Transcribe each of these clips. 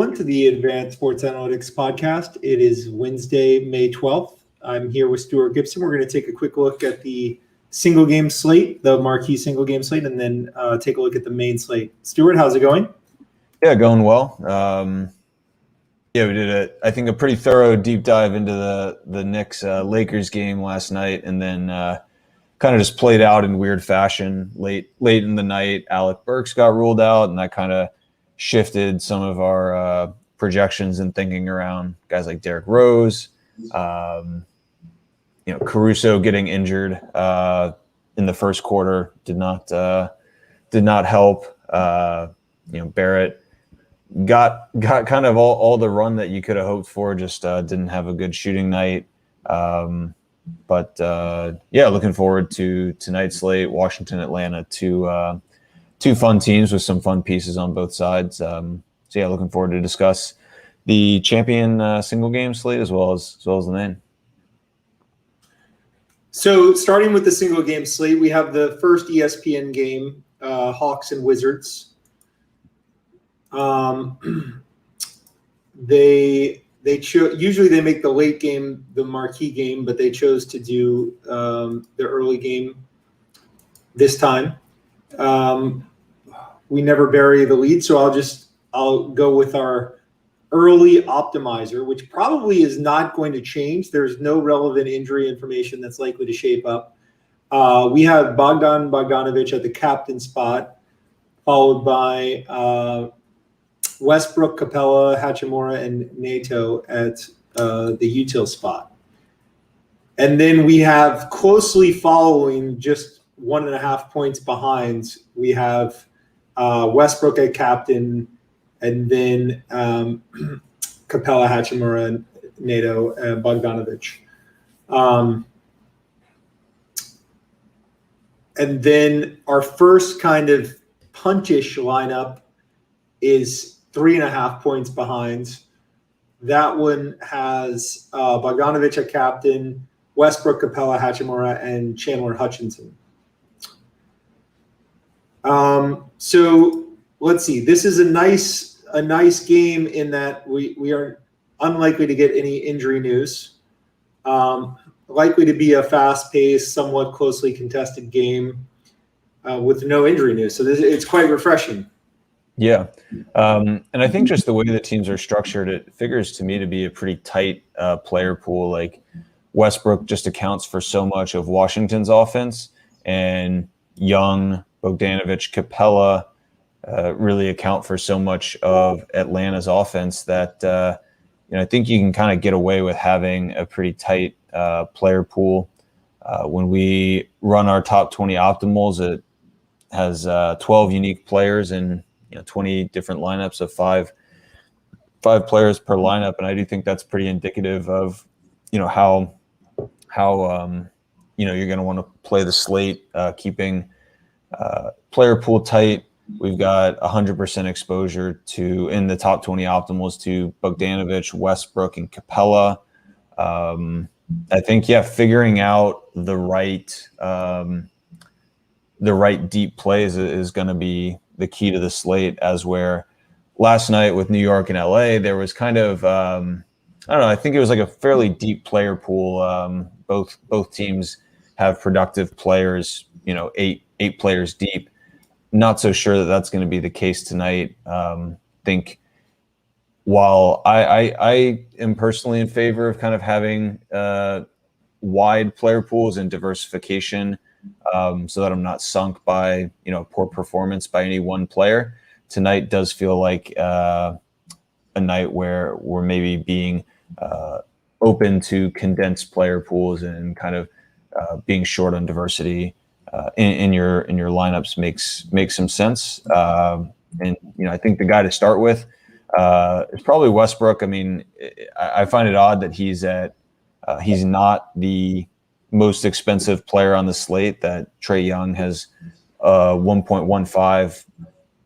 everyone, to the Advanced Sports Analytics Podcast. It is Wednesday, May 12th. I'm here with Stuart Gibson. We're going to take a quick look at the single game slate, the marquee single game slate, and then take a look at the main slate. Stuart, how's it going? Yeah, going well. We did I think a pretty thorough deep dive into the Knicks Lakers game last night, and then kind of just played out in weird fashion late in the night. Alec Burks got ruled out, and that kind of shifted some of our projections and thinking around guys like Derrick Rose. Caruso getting injured in the first quarter did not help. Barrett got kind of all the run that you could have hoped for, just didn't have a good shooting night. Looking forward to tonight's slate. Washington, Atlanta, two fun teams with some fun pieces on both sides. Looking forward to discuss the champion single game slate as well as the main. So starting with the single game slate, we have the first ESPN game, Hawks and Wizards. Usually they make the late game the marquee game, but they chose to do the early game this time. We never bury the lead, so I'll go with our early optimizer, which probably is not going to change. There's no relevant injury information that's likely to shape up. We have Bogdanovic at the captain spot, followed by Westbrook, Capella, Hachimura, and Nato at the util spot. And then we have closely following, just 1.5 points behind, we have Westbrook at captain, and then Capella, Hachimura, Nato, and Bogdanovic. And then our first kind of punchish lineup is 3.5 points behind. That one has Bogdanovic at captain, Westbrook, Capella, Hachimura, and Chandler Hutchinson. So let's see. This is a nice game in that we are unlikely to get any injury news. Likely to be a fast-paced, somewhat closely contested game with no injury news. So it's quite refreshing. Yeah. And I think just the way the teams are structured, it figures to me to be a pretty tight player pool. Like Westbrook just accounts for so much of Washington's offense, and Young, Bogdanovic, Capella really account for so much of Atlanta's offense that I think you can kind of get away with having a pretty tight player pool. When we run our top 20 optimals, it has 12 unique players and 20 different lineups of five players per lineup, and I do think that's pretty indicative of how you're going to want to play the slate, keeping player pool tight. We've got 100% exposure to, in the top 20 optimals, to Bogdanovic, Westbrook, and Capella. I think, figuring out the right deep plays is going to be the key to the slate, as where last night with New York and LA, there was kind of, I think it was like a fairly deep player pool. Both teams have productive players, eight players deep. Not so sure that that's going to be the case tonight. Think while I am personally in favor of kind of having wide player pools and diversification, so that I'm not sunk by poor performance by any one player, tonight does feel like a night where we're maybe being open to condensed player pools and kind of being short on diversity in your lineups makes some sense. And I think the guy to start with is probably Westbrook. I mean, I find it odd that he's not the most expensive player on the slate, that Trae Young has 1.15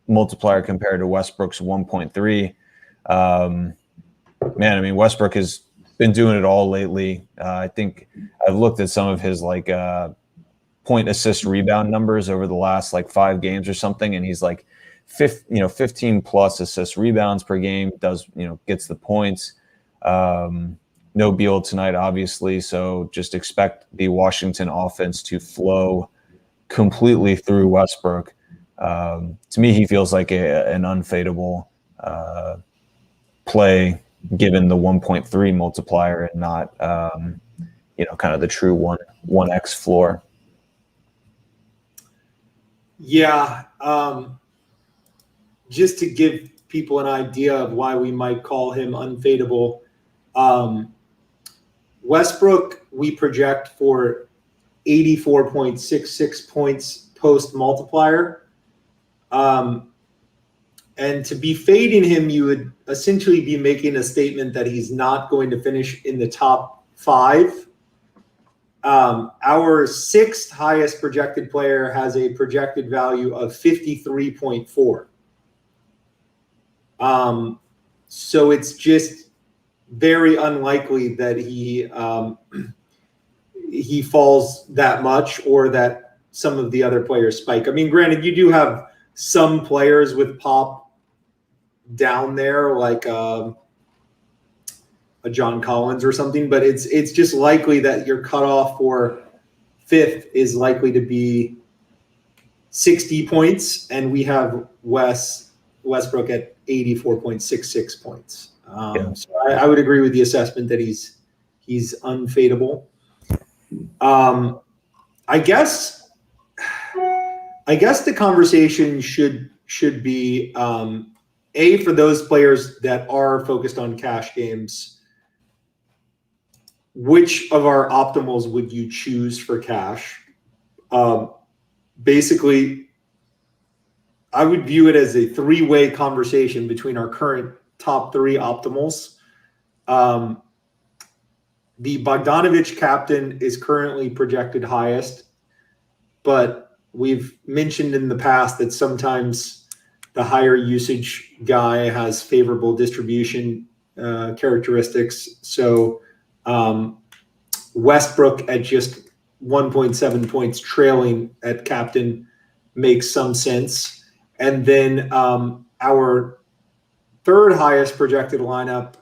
multiplier compared to Westbrook's 1.3. Westbrook has been doing it all lately. I think I've looked at some of his point, assist, rebound numbers over the last 5 games or something, and he's 15 plus assists, rebounds per game, gets the points. No Beal tonight, obviously, so just expect the Washington offense to flow completely through Westbrook. To me, he feels like an unfadable play, given the 1.3 multiplier and not kind of the true 1x floor. Yeah. Just to give people an idea of why we might call him unfadable, Westbrook, we project for 84.66 points post multiplier. And to be fading him, you would essentially be making a statement that he's not going to finish in the top 5. Our 6th highest projected player has a projected value of 53.4. So it's just very unlikely that he falls that much, or that some of the other players spike. I mean, granted, you do have some players with pop down there, like a John Collins or something, but it's just likely that your cutoff for 5th is likely to be 60 points, and we have Westbrook at 84.66 points. So I would agree with the assessment that he's unfadable. I guess the conversation should be for those players that are focused on cash games, which of our optimals would you choose for cash? Basically, I would view it as a 3-way conversation between our current top 3 optimals. The Bogdanovich captain is currently projected highest, but we've mentioned in the past that sometimes the higher usage guy has favorable distribution characteristics. So Westbrook at just 1.7 points trailing at captain makes some sense. And then our 3rd highest projected lineup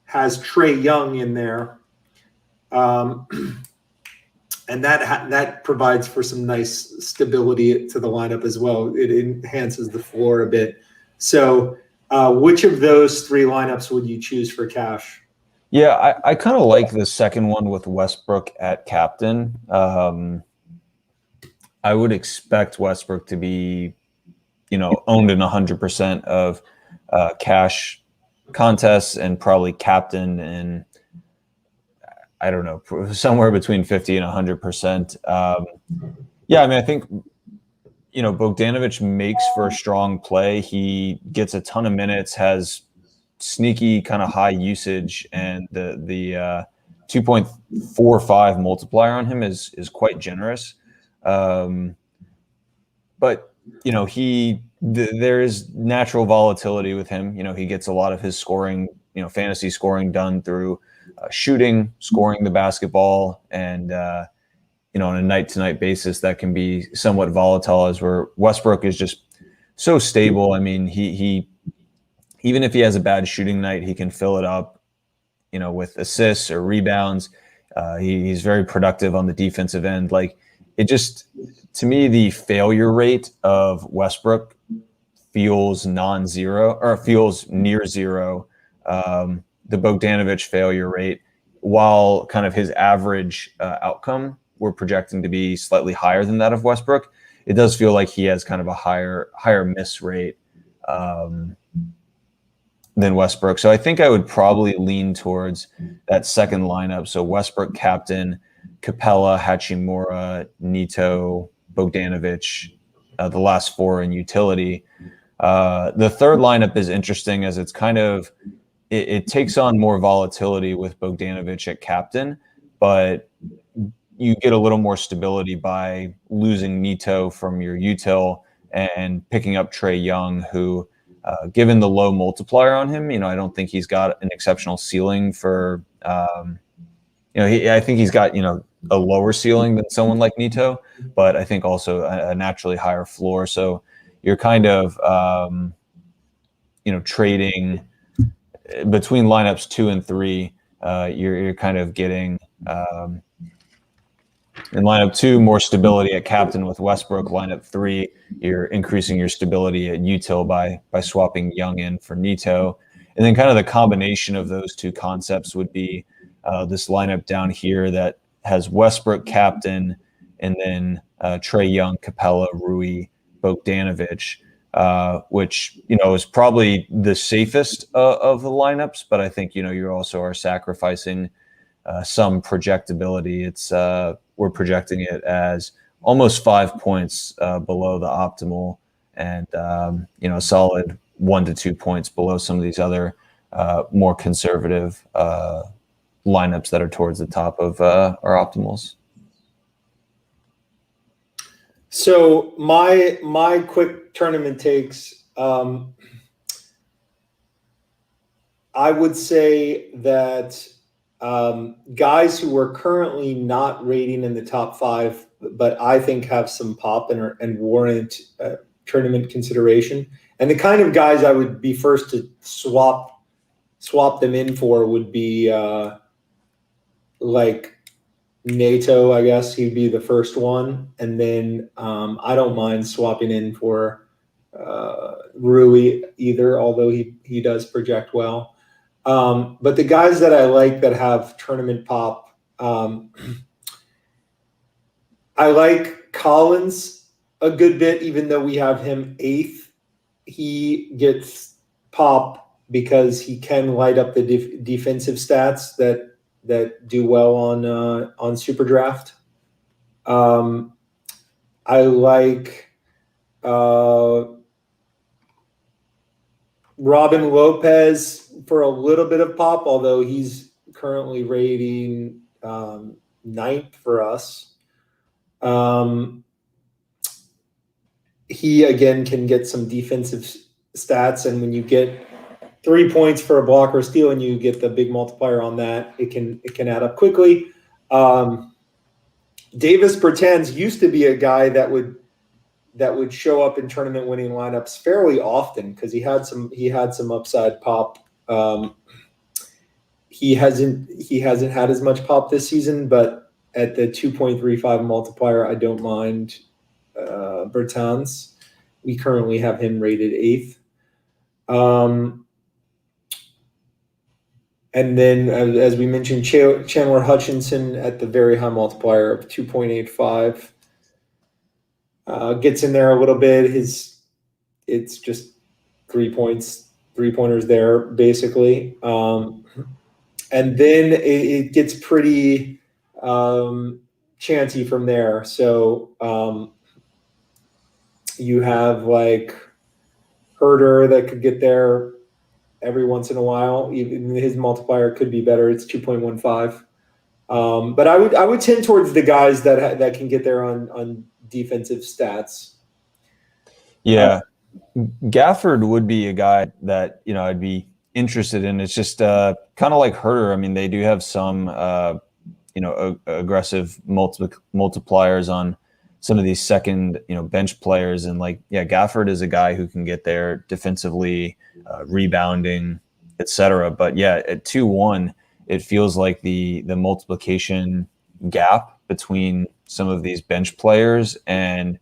has Trae Young in there. And that provides for some nice stability to the lineup as well. It enhances the floor a bit. So which of those 3 lineups would you choose for cash? Yeah, I kind of like the second one with Westbrook at captain. I would expect Westbrook to be, owned in 100% of cash contests, and probably captain in, I don't know, somewhere between 50 and 100%. Yeah, I mean, I think, Bogdanovich makes for a strong play. He gets a ton of minutes, has sneaky kind of high usage, and the 2.45 multiplier on him is quite generous. But there is natural volatility with him. He gets a lot of his scoring, fantasy scoring done through shooting, scoring the basketball, and on a night-to-night basis that can be somewhat volatile, as where Westbrook is just so stable. I mean, he even if he has a bad shooting night, he can fill it up, with assists or rebounds. He's very productive on the defensive end. Like, it just, to me, the failure rate of Westbrook feels non-zero, or feels near zero. The Bogdanovich failure rate, while kind of his average outcome, we're projecting to be slightly higher than that of Westbrook, it does feel like he has kind of a higher miss rate than Westbrook. So I think I would probably lean towards that second lineup. So Westbrook captain, Capella, Hachimura, Nito, Bogdanovich, the last 4 in utility. The third lineup is interesting, as it's kind of, it takes on more volatility with Bogdanovich at captain, but you get a little more stability by losing Nito from your util and picking up Trae Young, who, given the low multiplier on him, I don't think he's got an exceptional ceiling for, I think he's got, a lower ceiling than someone like Nito, but I think also a naturally higher floor. So, you're kind of trading between lineups 2 and 3. You're kind of getting in lineup 2 more stability at captain with Westbrook. Lineup 3, you're increasing your stability at util by swapping Young in for Neto. And then kind of the combination of those two concepts would be this lineup down here that has Westbrook captain, and then Trae Young, Capella, Rui, Bogdanovic, which is probably the safest of the lineups. But I think you also are sacrificing some projectability. It's we're projecting it as almost 5 points below the optimal, and a solid 1 to 2 points below some of these other more conservative lineups that are towards the top of our optimals. So my quick tournament takes. I would say that guys who are currently not rating in the top 5, but I think have some pop and warrant tournament consideration, and the kind of guys I would be first to swap them in for would be like Nato. I guess he'd be the first one, and then I don't mind swapping in for Rui either, although he does project well. But the guys that I like that have tournament pop, I like Collins a good bit, even though we have him 8th. He gets pop because he can light up the defensive stats that do well on SuperDraft. I like Robin Lopez for a little bit of pop, although he's currently rating 9th for us. He again can get some defensive stats, and when you get 3 points for a block or steal and you get the big multiplier on that, it can add up quickly. Davis Bertans used to be a guy that would show up in tournament winning lineups fairly often because he had some upside pop. He hasn't had as much pop this season, but at the 2.35 multiplier, I don't mind Bertans. We currently have him rated 8th. And then, as we mentioned, Chandler Hutchinson at the very high multiplier of 2.85. Gets in there a little bit. It's just 3 pointers there, basically. And then it gets pretty chancy from there. So you have like Herder that could get there every once in a while. Even his multiplier could be better. It's 2.15. But I would tend towards the guys that can get there on defensive stats. Yeah. Gafford would be a guy that, I'd be interested in. It's just kind of like Herder. I mean, they do have some, aggressive multipliers on some of these second, bench players. And Gafford is a guy who can get there defensively, rebounding, etc. But yeah, at 2-1, it feels like the multiplication gap between some of these bench players and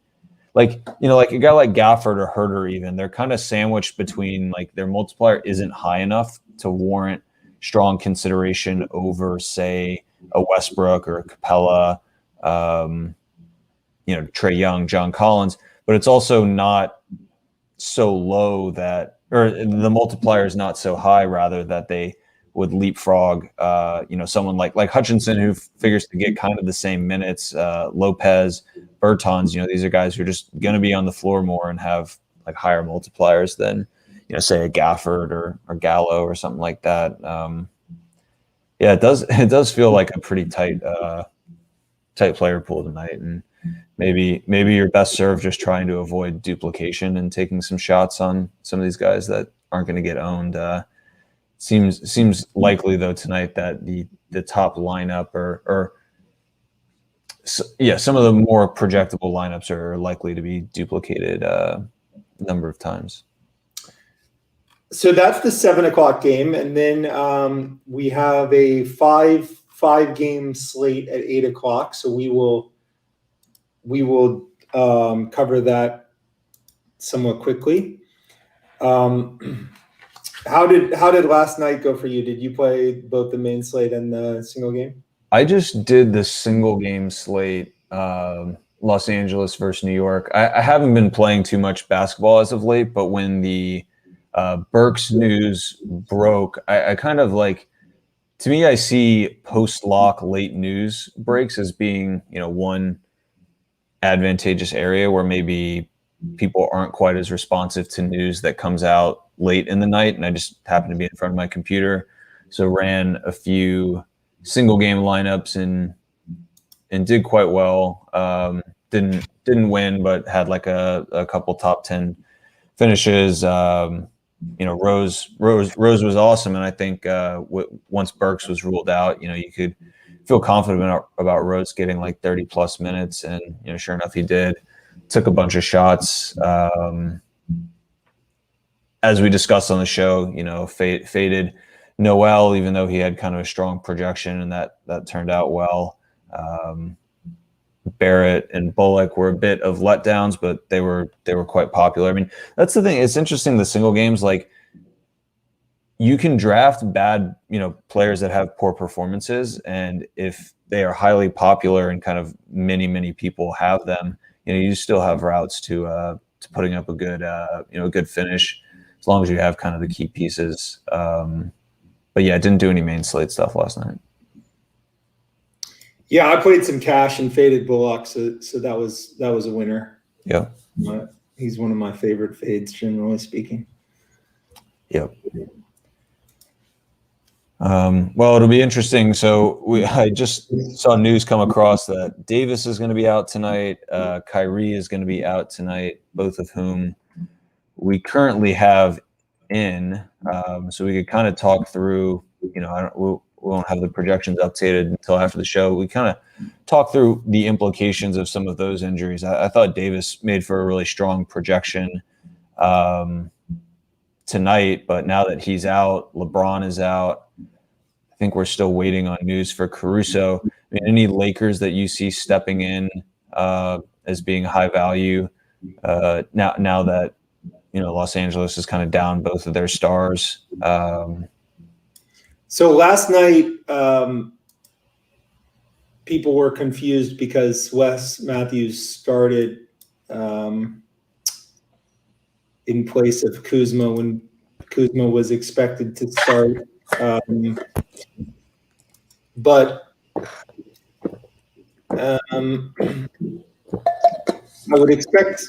like a guy like Gafford or Herder, even they're kind of sandwiched between their multiplier isn't high enough to warrant strong consideration over, say, a Westbrook or a Capella, Trae Young, John Collins, but it's also not so low that, or the multiplier is not so high, rather, that they would leapfrog, someone like Hutchinson, who figures to get kind of the same minutes, Lopez, Bertans. These are guys who are just going to be on the floor more and have higher multipliers than, say a Gafford or Gallo or something like that. It does feel like a pretty tight player pool tonight, and maybe you're best served just trying to avoid duplication and taking some shots on some of these guys that aren't going to get owned. Seems likely though tonight that the top lineup or some of the more projectable lineups are likely to be duplicated number of times. So that's the 7:00 game, and then we have a five game slate at 8:00. So we will cover that somewhat quickly. How did last night go for you? Did you play both the main slate and the single game? I just did the single game slate, Los Angeles versus New York. I haven't been playing too much basketball as of late, but when the Burks news broke, I kind of like, to me, I see post-lock late news breaks as being, one advantageous area where maybe people aren't quite as responsive to news that comes out late in the night. And I just happened to be in front of my computer. So ran a few single game lineups and did quite well. Didn't win, but had like a couple top 10 finishes. Rose was awesome, and I think once Burks was ruled out, you could feel confident about Rose getting like 30 plus minutes, and sure enough, he did. Took a bunch of shots. As we discussed on the show, faded Noel, even though he had kind of a strong projection, and that turned out well. Barrett and Bullock were a bit of letdowns, but they were quite popular. I mean, that's the thing. It's interesting, the single games, like you can draft bad, players that have poor performances, and if they are highly popular and kind of many people have them, you still have routes to putting up a good finish as long as you have kind of the key pieces. But yeah, I didn't do any main slate stuff last night. Yeah, I played some cash and faded Bullock, so that was a winner. Yeah, he's one of my favorite fades, generally speaking. Yep. Well, it'll be interesting. So I just saw news come across that Davis is going to be out tonight. Kyrie is going to be out tonight, both of whom we currently have in. So we could kind of talk through, we won't have the projections updated until after the show. We kind of talk through the implications of some of those injuries. I thought Davis made for a really strong projection tonight, but now that he's out, LeBron is out, I think we're still waiting on news for Caruso. I mean, any Lakers that you see stepping in as being high value now that Los Angeles is kind of down both of their stars. So last night, people were confused because Wes Matthews started in place of Kuzma when Kuzma was expected to start. But I would expect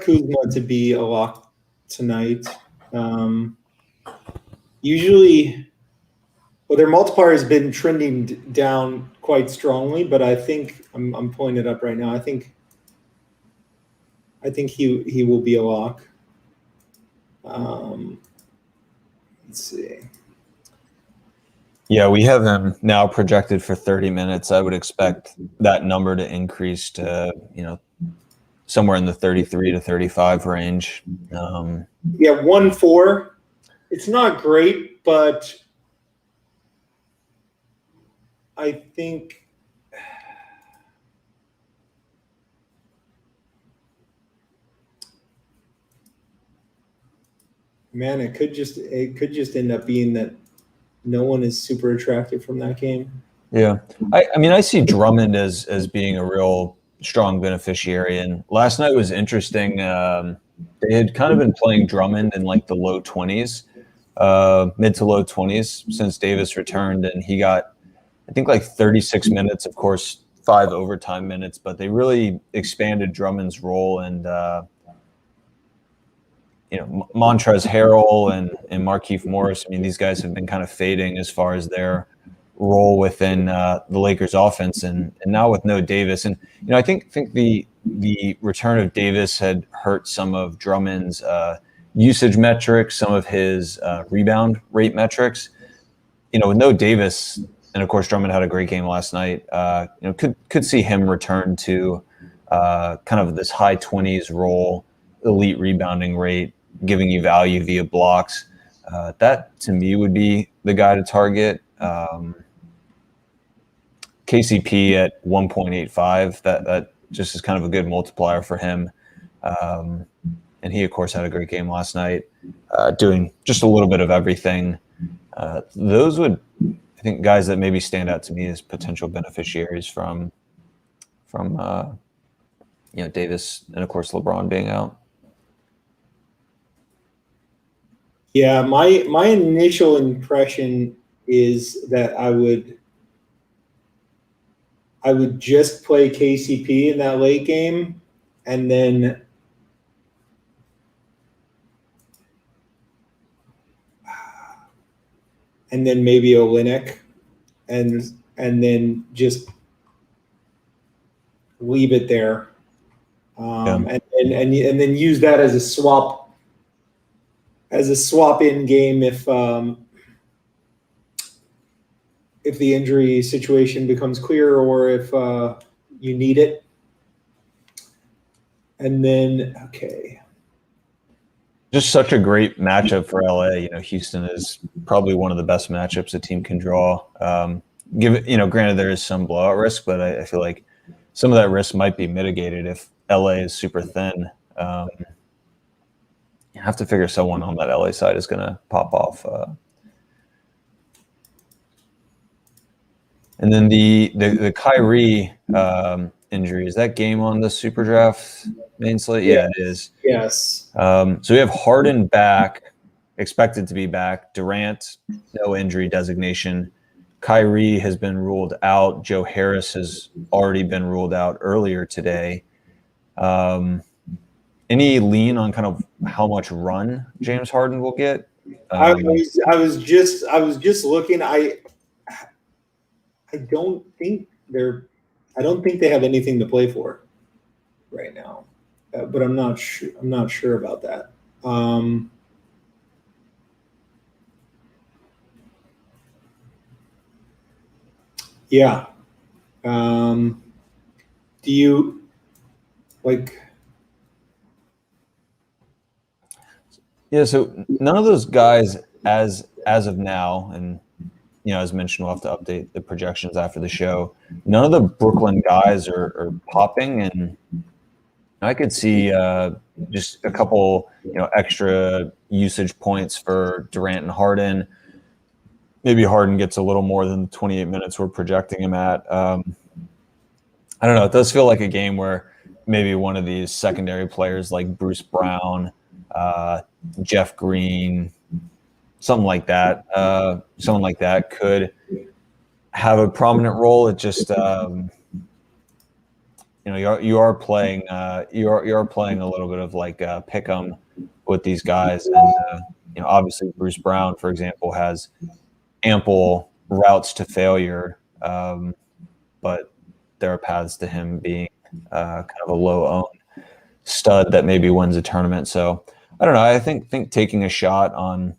Kuzma to be a lock tonight. Usually, their multiplier has been trending down quite strongly, but I think I'm pulling it up right now. I think he will be a lock. Let's see. Yeah, we have him now projected for 30 minutes. I would expect that number to increase to, somewhere in the 33 to 35 range. Yeah, 1-4. It's not great, but I think it could just end up being that no one is super attractive from that game. Yeah. I see Drummond as being a real strong beneficiary. And last night was interesting. They had kind of been playing Drummond in like the low 20s, mid to low 20s since Davis returned. And he got, I think, like 36 minutes, of course, 5 overtime minutes. But they really expanded Drummond's role. And, Montrezl Harrell and Markieff Morris, I mean, these guys have been kind of fading as far as their role within the Lakers offense. And now with no Davis. And, I think the return of Davis had hurt some of Drummond's usage metrics, some of his rebound rate metrics. With no Davis, and of course Drummond had a great game last night, could see him return to kind of this high 20s role elite rebounding rate, giving you value via blocks. That to me would be the guy to target. KCP at 1.85, that just is kind of a good multiplier for him. And he, of course, had a great game last night, doing just a little bit of everything. Those would, I think, guys that maybe stand out to me as potential beneficiaries from Davis and, of course, LeBron being out. Yeah, my initial impression is that I would just play KCP in that late game, and then maybe Olynyk, and then just leave it there, and then use that as a swap in game if the injury situation becomes clear or if you need it. And then, okay. Just such a great matchup for LA. Houston is probably one of the best matchups a team can draw. Granted there is some blowout risk, but I feel like some of that risk might be mitigated if LA is super thin. You have to figure someone on that LA side is going to pop off. And then the Kyrie injury, is that game on the SuperDraft main slate? Yeah, it is. Yes. So we have Harden back, expected to be back. Durant, no injury designation. Kyrie has been ruled out. Joe Harris has already been ruled out earlier today. Any lean on kind of how much run James Harden will get? I was just looking. I don't think they have anything to play for right now, but I'm not sure. I'm not sure about that. Yeah. Do you like? Yeah. So none of those guys, as of now, and as mentioned, we'll have to update the projections after the show. None of the Brooklyn guys are popping, and I could see just a couple, extra usage points for Durant and Harden. Maybe Harden gets a little more than the 28 minutes we're projecting him at. I don't know. It does feel like a game where maybe one of these secondary players like Bruce Brown, Jeff Green, something like that. Someone like that could have a prominent role. It just, you are playing a little bit of like pick 'em with these guys, and obviously Bruce Brown, for example, has ample routes to failure, but there are paths to him being kind of a low-owned stud that maybe wins a tournament. So I don't know. I think taking a shot on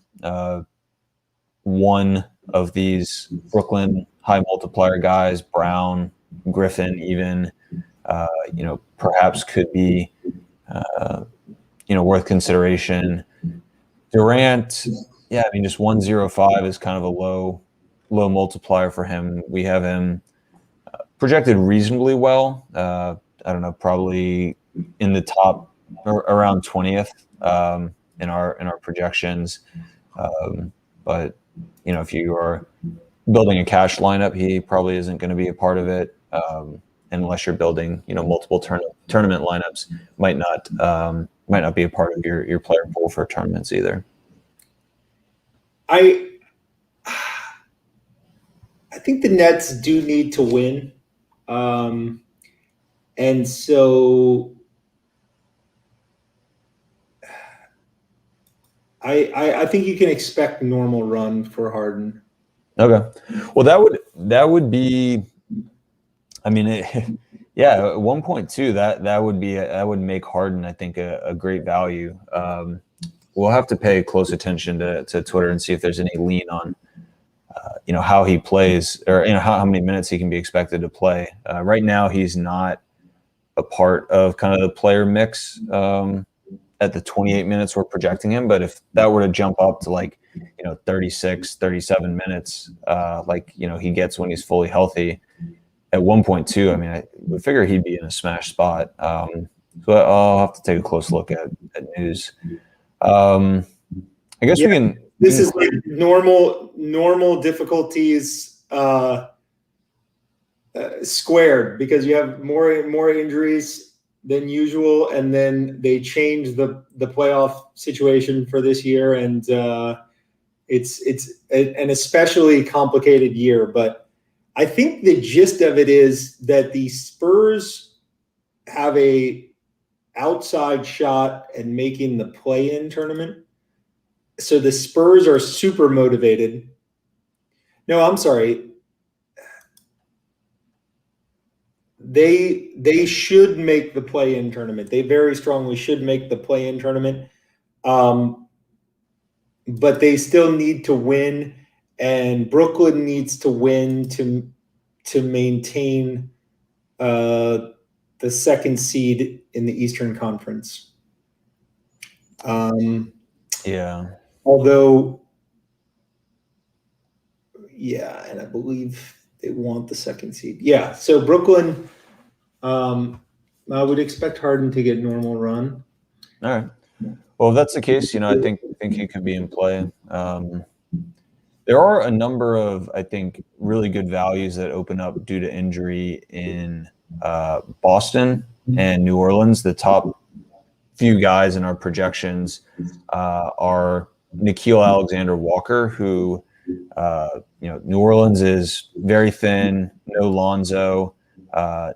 one of these Brooklyn high multiplier guys, Brown, Griffin, even, perhaps could be, worth consideration. Durant, yeah, I mean, just 105 is kind of a low multiplier for him. We have him projected reasonably well. I don't know, probably in the top or around 20th in our projections. But if you are building a cash lineup, he probably isn't going to be a part of it unless you're building multiple tournament lineups. Might not be a part of your player pool for tournaments either. I think the Nets do need to win, and so I think you can expect normal run for Harden. Okay, well that would be, I mean, yeah, 1.2 that would make Harden, I think, a great value. We'll have to pay close attention to Twitter and see if there's any lean on, how he plays, or how many minutes he can be expected to play. Right now, he's not a part of kind of the player mix at the 28 minutes we're projecting him. But if that were to jump up to like, 36, 37 minutes, like, he gets when he's fully healthy at 1.2, I mean, I would figure he'd be in a smash spot. So I'll have to take a close look at news. I guess we can. This is like normal difficulties squared, because you have more injuries than usual, and then they change the playoff situation for this year, and it's an especially complicated year. But I think the gist of it is that the Spurs have a outside shot at making the play-in tournament. So the Spurs are super motivated. No, I'm sorry. They should make the play-in tournament. They very strongly should make the play-in tournament. But they still need to win, and Brooklyn needs to win to maintain the second seed in the Eastern Conference. Yeah. Although, yeah, and I believe they want the second seed. Yeah, so Brooklyn, I would expect Harden to get normal run. All right. Well, if that's the case, I think he could be in play. There are a number of, I think, really good values that open up due to injury in Boston and New Orleans. The top few guys in our projections are Nickeil Alexander-Walker, who, New Orleans is very thin, no Lonzo,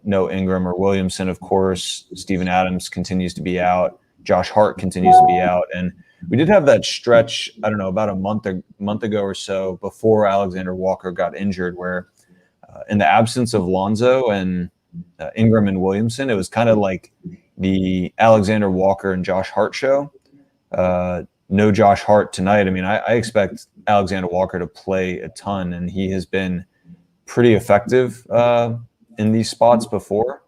no Ingram or Williamson, of course. Steven Adams continues to be out. Josh Hart continues to be out. And we did have that stretch, I don't know, about a month ago or so before Alexander Walker got injured, where in the absence of Lonzo and Ingram and Williamson, it was kind of like the Alexander Walker and Josh Hart show. No Josh Hart tonight. I mean, I expect Alexander Walker to play a ton, and he has been pretty effective in these spots before.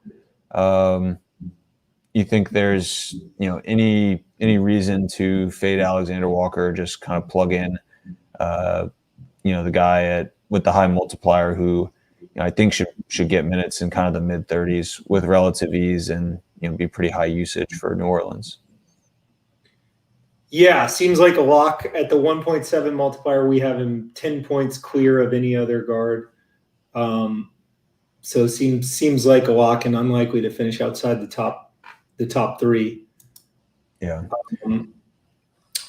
You think there's any reason to fade Alexander Walker, just kind of plug in the guy with the high multiplier who I think should get minutes in kind of the mid 30s with relative ease, and be pretty high usage for New Orleans. Yeah, seems like a lock at the 1.7 multiplier. We have him 10 points clear of any other guard. So seems like a lock, and unlikely to finish outside the top three. Yeah.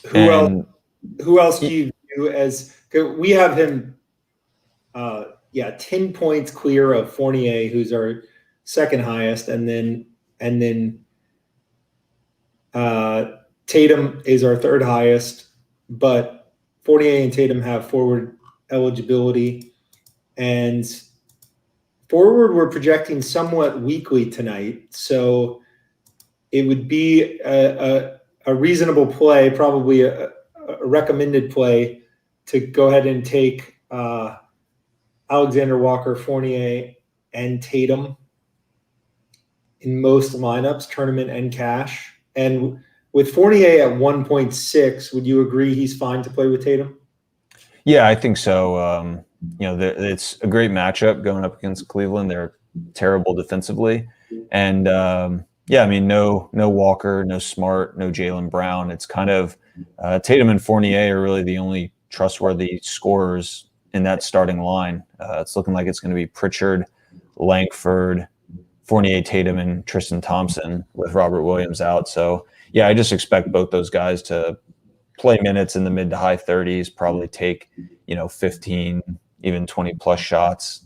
Who else do you view as? We have him 10 points clear of Fournier, who's our second highest, and then Tatum is our third highest, but Fournier and Tatum have forward eligibility, and forward we're projecting somewhat weakly tonight, so it would be a reasonable play, probably a recommended play, to go ahead and take Alexander Walker, Fournier, and Tatum in most lineups, tournament and cash. And with Fournier at 1.6, would you agree he's fine to play with Tatum? Yeah, I think so. It's a great matchup going up against Cleveland. They're terrible defensively. And, no Walker, no Smart, no Jaylen Brown. It's kind of Tatum and Fournier are really the only trustworthy scorers in that starting line. It's looking like it's going to be Pritchard, Langford, Fournier, Tatum, and Tristan Thompson with Robert Williams out. So, yeah, I just expect both those guys to play minutes in the mid to high 30s, probably take, 15, even 20 plus shots.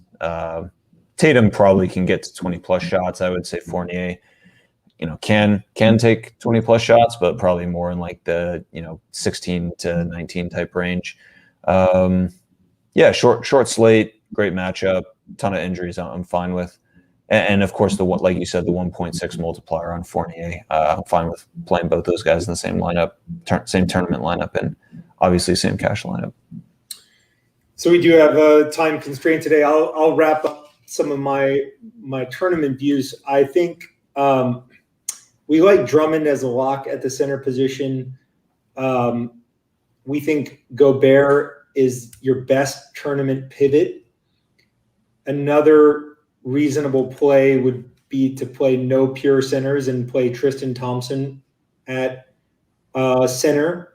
Tatum probably can get to 20 plus shots. I would say Fournier, can take 20 plus shots, but probably more in like the, 16 to 19 type range. Short slate, great matchup, ton of injuries I'm fine with. And of course, like you said, the 1.6 multiplier on Fournier. I'm fine with playing both those guys in the same lineup, same tournament lineup, and obviously same cash lineup. So we do have a time constraint today. I'll wrap up some of my tournament views. I think We like Drummond as a lock at the center position. We think Gobert is your best tournament pivot. Another reasonable play would be to play no pure centers and play Tristan Thompson at center.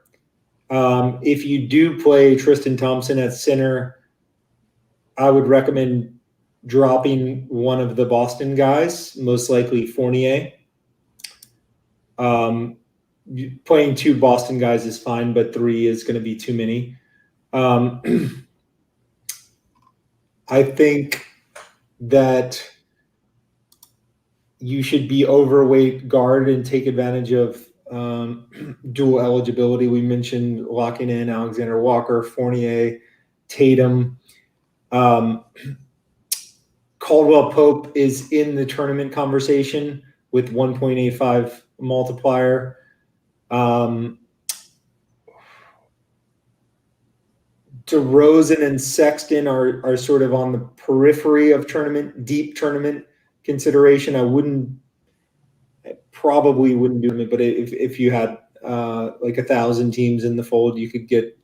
If you do play Tristan Thompson at center, I would recommend dropping one of the Boston guys, most likely Fournier. Playing 2 Boston guys is fine, but 3 is going to be too many. I think that you should be overweight guard and take advantage of dual eligibility. We mentioned locking in Alexander Walker, Fournier, Tatum. Caldwell Pope is in the tournament conversation with 1.85 multiplier. DeRozan and Sexton are sort of on the periphery of deep tournament consideration. I probably wouldn't do it, but if you had like 1,000 teams in the fold, you could get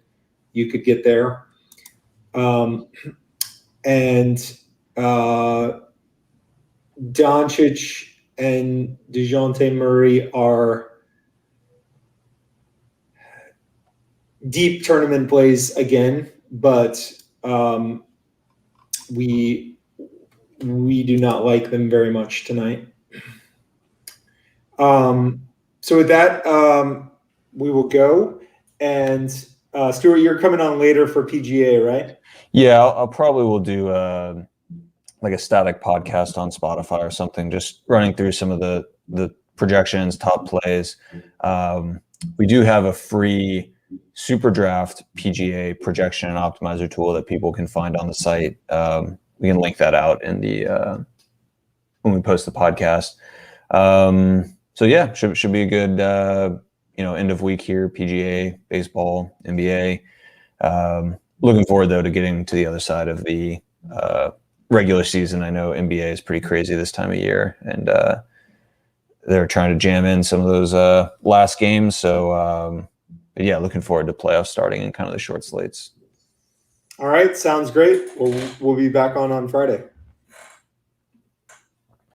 there. And Doncic and DeJounte Murray are deep tournament plays again, but we do not like them very much tonight. So with that, we will go. And Stuart, you're coming on later for PGA, right? Yeah, I'll probably will do like a static podcast on Spotify or something, just running through some of the projections, top plays. We do have a free SuperDraft PGA projection and optimizer tool that people can find on the site. We can link that out in the when we post the podcast. So yeah, should be a good end of week here. PGA, baseball, NBA. Looking forward though to getting to the other side of the regular season. I know NBA is pretty crazy this time of year, and they're trying to jam in some of those last games. So but yeah, looking forward to playoffs starting and kind of the short slates. All right, sounds great. We'll be back on Friday.